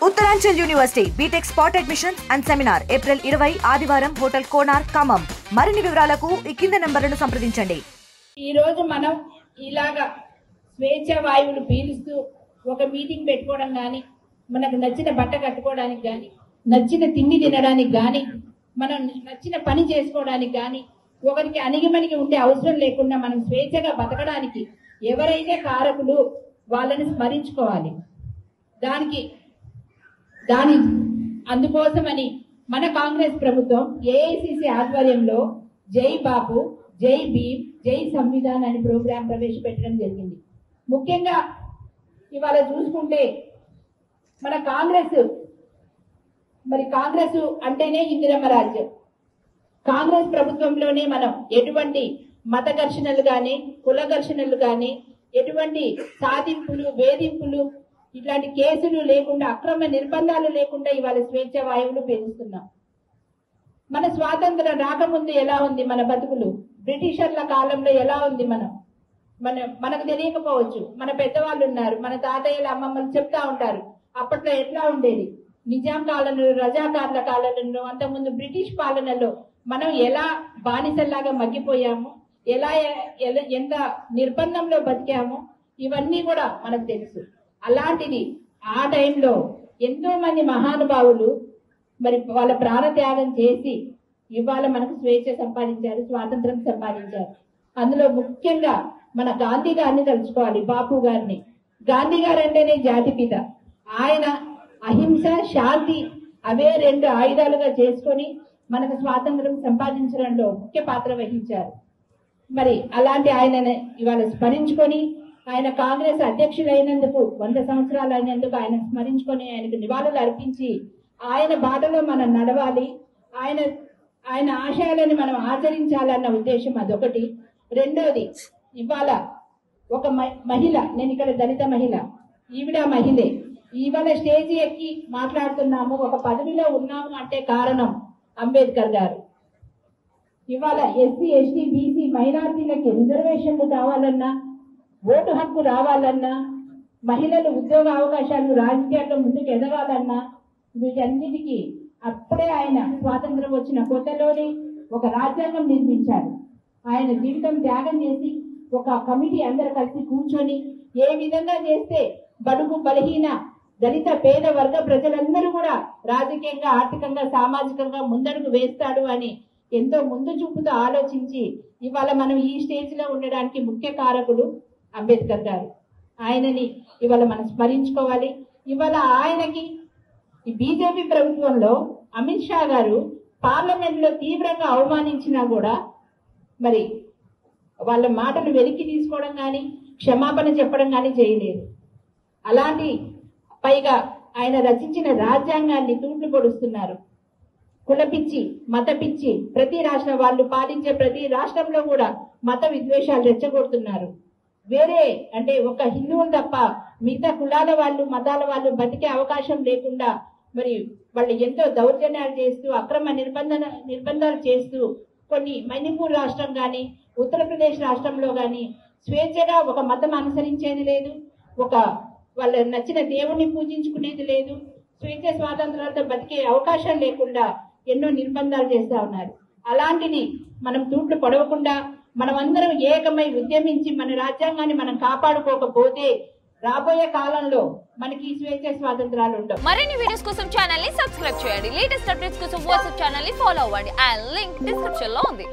Uttaranchal university BTech spot admissions and seminar April 20 ఆదివారం hotel కోనార్ Khammam. మరిన్ని వివరాలకు ఈ కింద నంబర్లను సంప్రదించండి. ఈ రోజు మనం ఇలాగా స్వేచ్ఛ వాయువులు పీలుస్తూ ఒక మీటింగ్ పెట్టుకోవడం కానీ, మనకు నచ్చిన బట్ట కట్టుకోవడానికి కానీ, నచ్చిన తిండి తినడానికి కానీ, మనం నచ్చిన పని చేసుకోవడానికి కానీ, ఒకరికి అణిగిమణిగి ఉండే అవసరం లేకుండా మనం స్వేచ్ఛగా బతకడానికి ఎవరైతే కారకులు వాళ్ళని స్మరించుకోవాలి. అందుకోసమని మన కాంగ్రెస్ ప్రభుత్వం ఏఐసిసి ఆధ్వర్యంలో జై బాపు, జై భీమ్, జై సంవిధాన్ అనే ప్రోగ్రాం ప్రవేశపెట్టడం జరిగింది. ముఖ్యంగా ఇవాళ చూసుకుంటే మన కాంగ్రెస్ అంటేనే ఇందిరమ్మ రాజ్యం. కాంగ్రెస్ ప్రభుత్వంలోనే మనం ఎటువంటి మత ఘర్షణలు కానీ, కుల ఘర్షణలు కానీ, ఎటువంటి సాధింపులు, వేధింపులు, ఇట్లాంటి కేసులు లేకుండా, అక్రమ నిర్బంధాలు లేకుండా ఇవాళ స్వేచ్ఛ వాయువులు పెంచుతున్నాం. మన స్వాతంత్రం రాకముందు ఎలా ఉంది మన బతుకులు, బ్రిటిషర్ల కాలంలో ఎలా ఉంది మనకు తెలియకపోవచ్చు. మన పెద్దవాళ్ళు ఉన్నారు, మన తాతయ్యల అమ్మమ్మలు చెప్తా ఉంటారు అప్పట్లో ఎట్లా ఉండేది. నిజాం కాలంలో, రజాకార్ల కాలంలో, అంతకుముందు బ్రిటిష్ పాలనలో మనం ఎలా బానిసల్లాగా మగ్గిపోయాము, ఎంత నిర్బంధంలో బతికాము, ఇవన్నీ కూడా మనకు తెలుసు. అలాంటిది ఆ టైంలో ఎంతో మంది మహానుభావులు వాళ్ళ ప్రాణత్యాగం చేసి ఇవాళ మనకు స్వేచ్ఛ సంపాదించారు, స్వాతంత్రం సంపాదించారు. అందులో ముఖ్యంగా మన గాంధీ గారిని తలుచుకోవాలి, బాపు గారిని. గాంధీ గారు అంటేనే జాతిపిత. ఆయన అహింస, శాంతి అవే రెండు ఆయుధాలుగా చేసుకొని మనకు స్వాతంత్రం సంపాదించడంలో ముఖ్య పాత్ర వహించారు. మరి అలాంటి ఆయనని ఇవాళ స్మరించుకొని, ఆయన కాంగ్రెస్ అధ్యక్షులైనందుకు 100 సంవత్సరాలు అయినందుకు ఆయన స్మరించుకొని ఆయనకు నివాళులు అర్పించి ఆయన బాటలో మనం నడవాలి, ఆయన ఆశయాలను మనం ఆచరించాలన్న ఉద్దేశం అదొకటి. రెండోది, ఇవాళ ఒక మహిళ, నేను ఇక్కడ దళిత మహిళ, ఈవిడ మహిళే, ఇవాళ స్టేజ్ ఎక్కి మాట్లాడుతున్నాము, ఒక పదవిలో ఉన్నాము అంటే కారణం అంబేద్కర్ గారు. ఇవాళ ఎస్సీ, ఎస్టీ, బీసీ, మైనారిటీలకి రిజర్వేషన్లు కావాలన్నా, ఓటు హక్కు రావాలన్నా, మహిళలు ఉద్యోగ అవకాశాలు, రాజకీయాల్లో ముందుకు ఎదగాలన్నా, వీటన్నిటికీ అప్పుడే ఆయన స్వాతంత్రం వచ్చిన కొత్తలోనే ఒక రాజ్యాంగం నిర్మించారు. ఆయన జీవితం త్యాగం చేసి ఒక కమిటీ అందరు కలిసి కూర్చొని ఏ విధంగా చేస్తే బడుగు బలహీన దళిత పేద వర్గ ప్రజలందరూ కూడా రాజకీయంగా, ఆర్థికంగా, సామాజికంగా ముందడుగు వేస్తాడు అని ఎంతో ముందు చూపుతో ఆలోచించి ఇవాళ మనం ఈ స్టేజ్ లో ఉండడానికి ముఖ్య కారకుడు అంబేద్కర్ గారు. ఆయనని ఇవాళ మనం స్మరించుకోవాలి. ఇవాళ ఆయనకి ఈ బీజేపీ ప్రభుత్వంలో అమిత్ షా గారు పార్లమెంట్ లో తీవ్రంగా అవమానించినా కూడా మరి వాళ్ళ మాటలు వెలికి తీసుకోవడం కానీ, క్షమాపణ చెప్పడం కానీ చేయలేదు. అలాంటి పైగా ఆయన రచించిన రాజ్యాంగాన్ని తూట్లు పొడుస్తున్నారు. కులపిచ్చి, మత పిచ్చి, ప్రతి రాష్ట్ర వాళ్ళు పాలించే ప్రతి రాష్ట్రంలో కూడా మత విద్వేషాలు రెచ్చగొడుతున్నారు. వేరే అంటే ఒక హిందువులు తప్ప మిగతా కులాల వాళ్ళు, మతాల వాళ్ళు బతికే అవకాశం లేకుండా మరి వాళ్ళు ఎంతో దౌర్జన్యాలు చేస్తూ, అక్రమ నిర్బంధాలు చేస్తూ, కొన్ని మణిపూర్ రాష్ట్రం కానీ, ఉత్తరప్రదేశ్ రాష్ట్రంలో కానీ స్వేచ్ఛగా ఒక మతం అనుసరించేది లేదు, ఒక వాళ్ళ నచ్చిన దేవుణ్ణి పూజించుకునేది లేదు, స్వేచ్ఛ స్వాతంత్రాలతో బతికే అవకాశం లేకుండా ఎన్నో నిర్బంధాలు చేస్తా ఉన్నారు. అలాంటిది మనం తూట్లు పడవకుండా మనమందరం ఏకమై ఉద్యమించి మన రాజ్యాంగాన్ని మనం కాపాడుకోకపోతే రాబోయే కాలంలో మనకి స్వేచ్ఛ స్వాతంత్రాలు ఉండవు. మరిన్ని వీడియోస్ కోసం ఛానల్ ని సబ్స్క్రైబ్ చేయండి. లేటెస్ట్ అప్డేట్స్ కోసం వాట్సాప్ ఛానల్ ని ఫాలో అవ్వండి. ఆ లింక్ డిస్క్రిప్షన్ లో ఉంది.